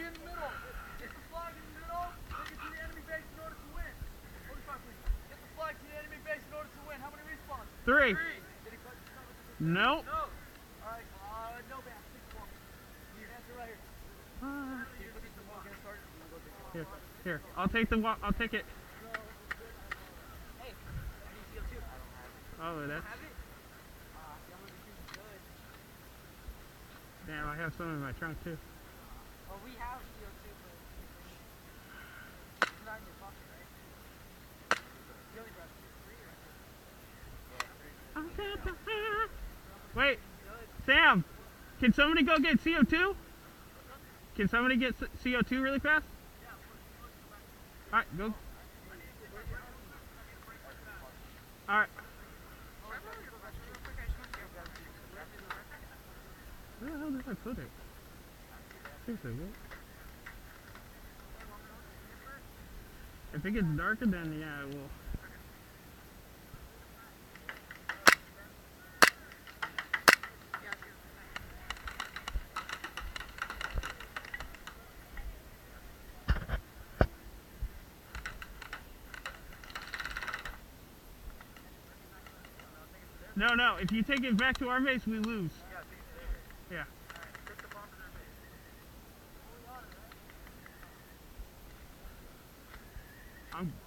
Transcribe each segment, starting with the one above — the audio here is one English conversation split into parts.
be in the middle. Get the flag in the middle. Take it to the enemy base in order to win. 45, please. Get the flag to the enemy base in order to win. How many respawns? 3. Did he cut the cover? No. No. Alright, no ban. 6 more. Answer right here. Here, here. I'll take the walk. I'll take it. Hey, I need CO2. I don't have it. Oh, that's. Have it? Good. Damn, I have some in my trunk too. Well, we have CO2, but it's not in your pocket, right? You only brought 3, right? Wait, Sam, can somebody go get CO2? Can somebody get CO2 really fast? Alright, go. Alright. Where the hell did I put it? Seriously, what? If it gets darker, then yeah, it will. No, no. If you take it back to our base, we lose. Yeah.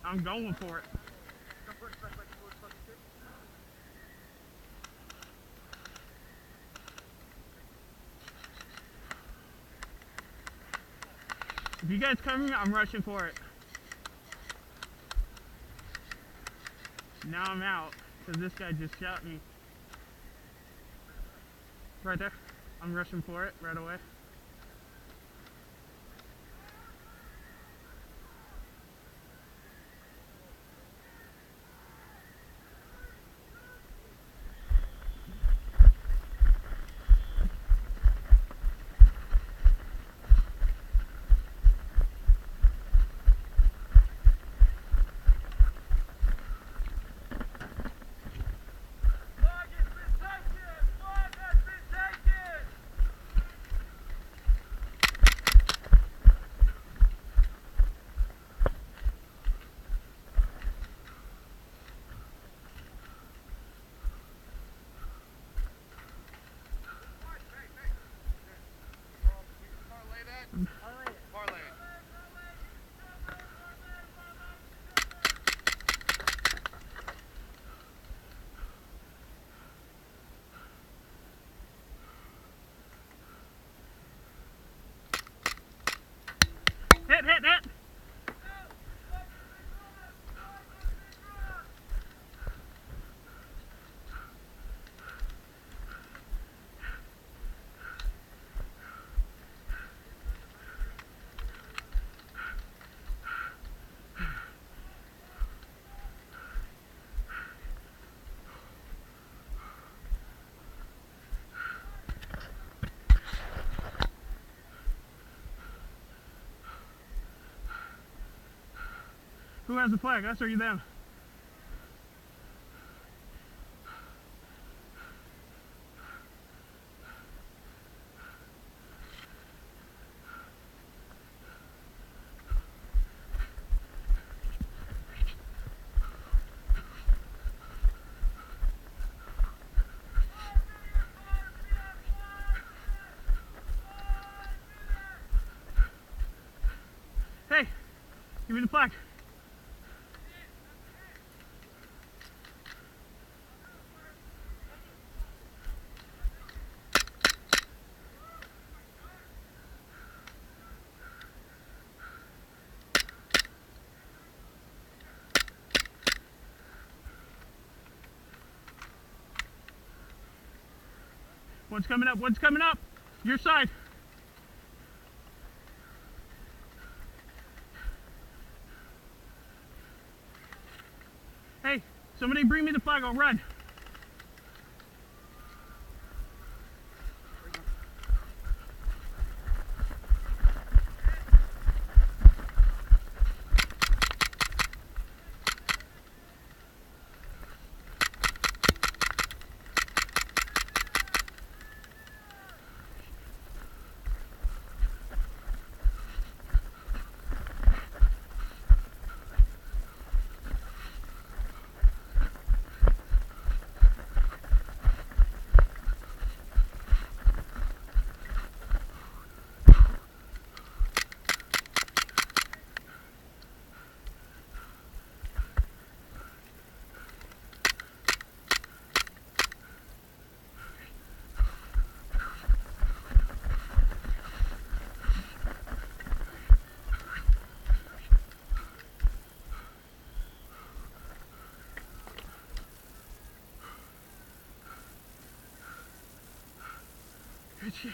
I'm going for it. If you guys come here, I'm rushing for it. Now I'm out, because this guy just shot me. Right there. I'm rushing for it right away. Hit! Who has the flag? Us or you them? Hey, give me the flag. One's coming up, one's coming up. Your side. Hey, somebody bring me the flag, I'll run. shit.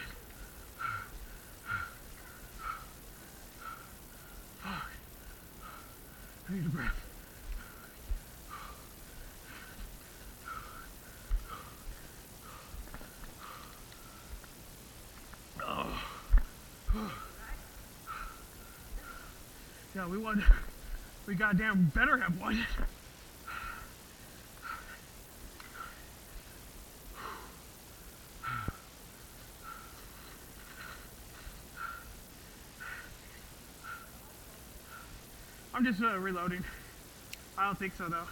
Fuck. I need a breath. Yeah, we won. We goddamn better have won. I'm just reloading. I don't think so though.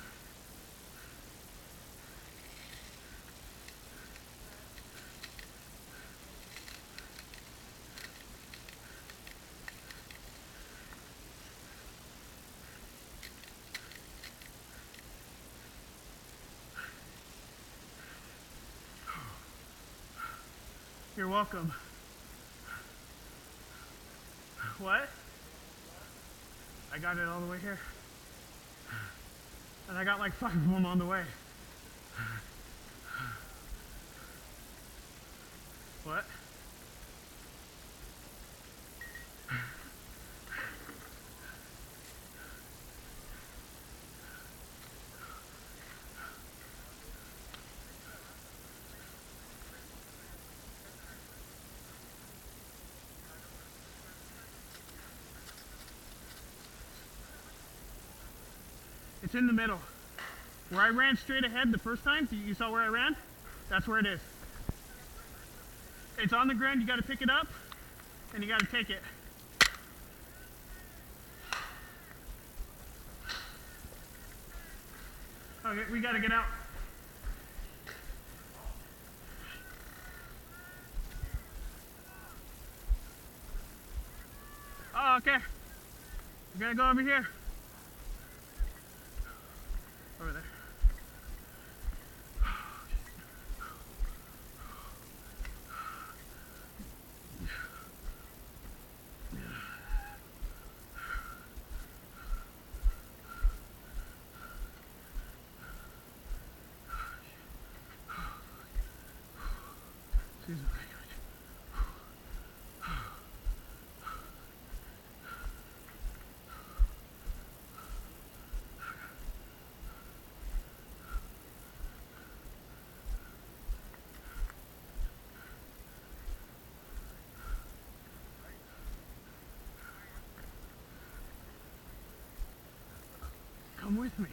You're welcome. What? I got it all the way here. And I got like 5 of them on the way. What? It's in the middle. Where I ran straight ahead the first time, you saw where I ran? That's where it is. It's on the ground, you gotta pick it up, and you gotta take it. Okay, we gotta get out. Oh, okay. We gotta go over here. Over there. Excuse me. Come with me.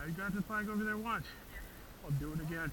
I got the flag over there once. I'll do it again.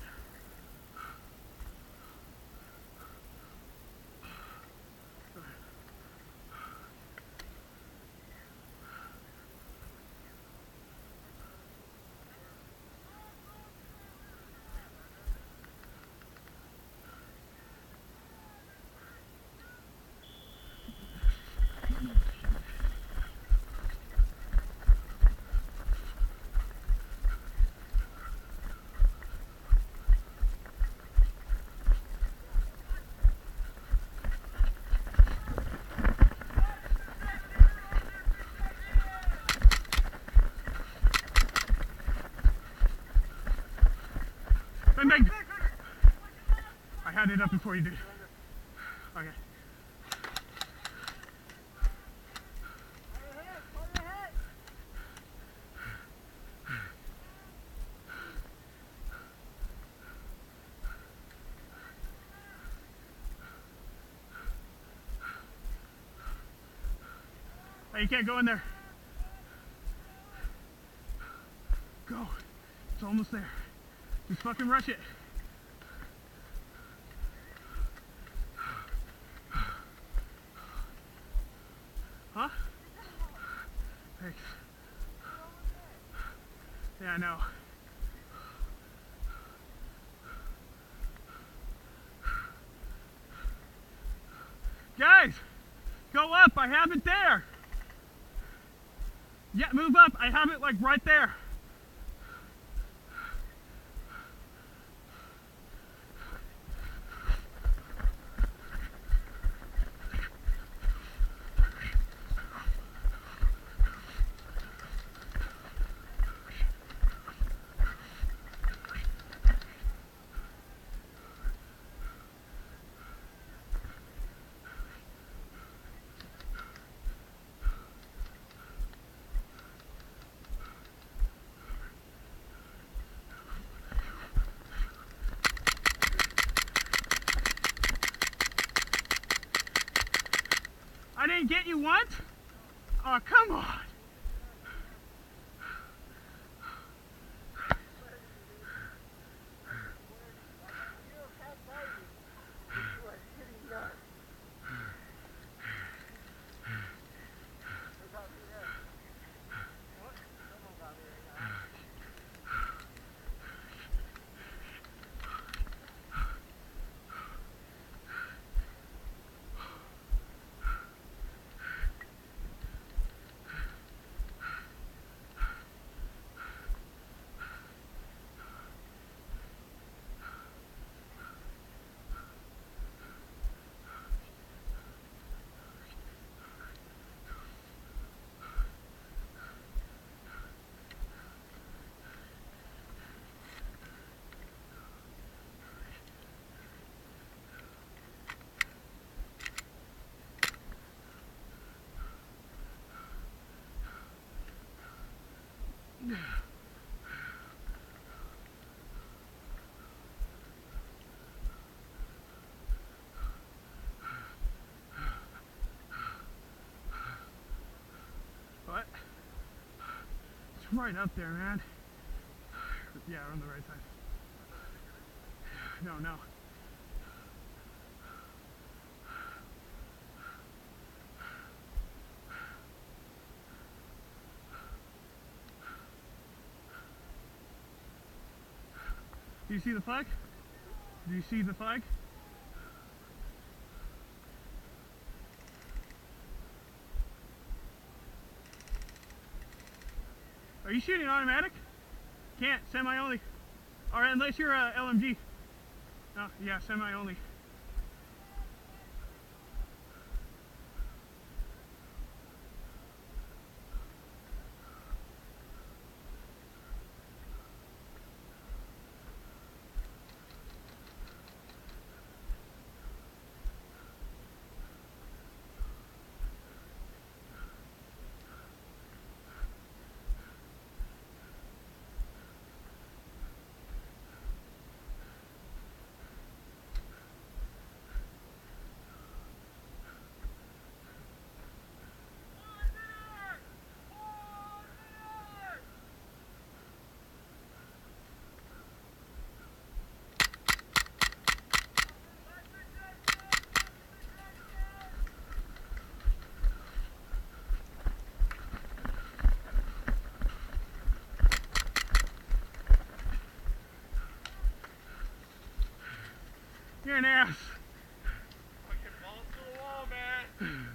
Bang, bang. I had it up before you did. Okay. Hey, you can't go in there. Go. It's almost there. Just fucking rush it. Huh? Thanks. Yeah, I know. Guys, go up. I have it there. Yeah, move up. I have it like right there. I didn't get you once? Oh, come on. What? It's right up there, man. Yeah, on the right side. No, no. Do you see the flag? Do you see the flag? Are you shooting automatic? Can't, semi only. Or unless you're a LMG. Oh, yeah, semi only. You're an ass. Fucking balls to the wall, man.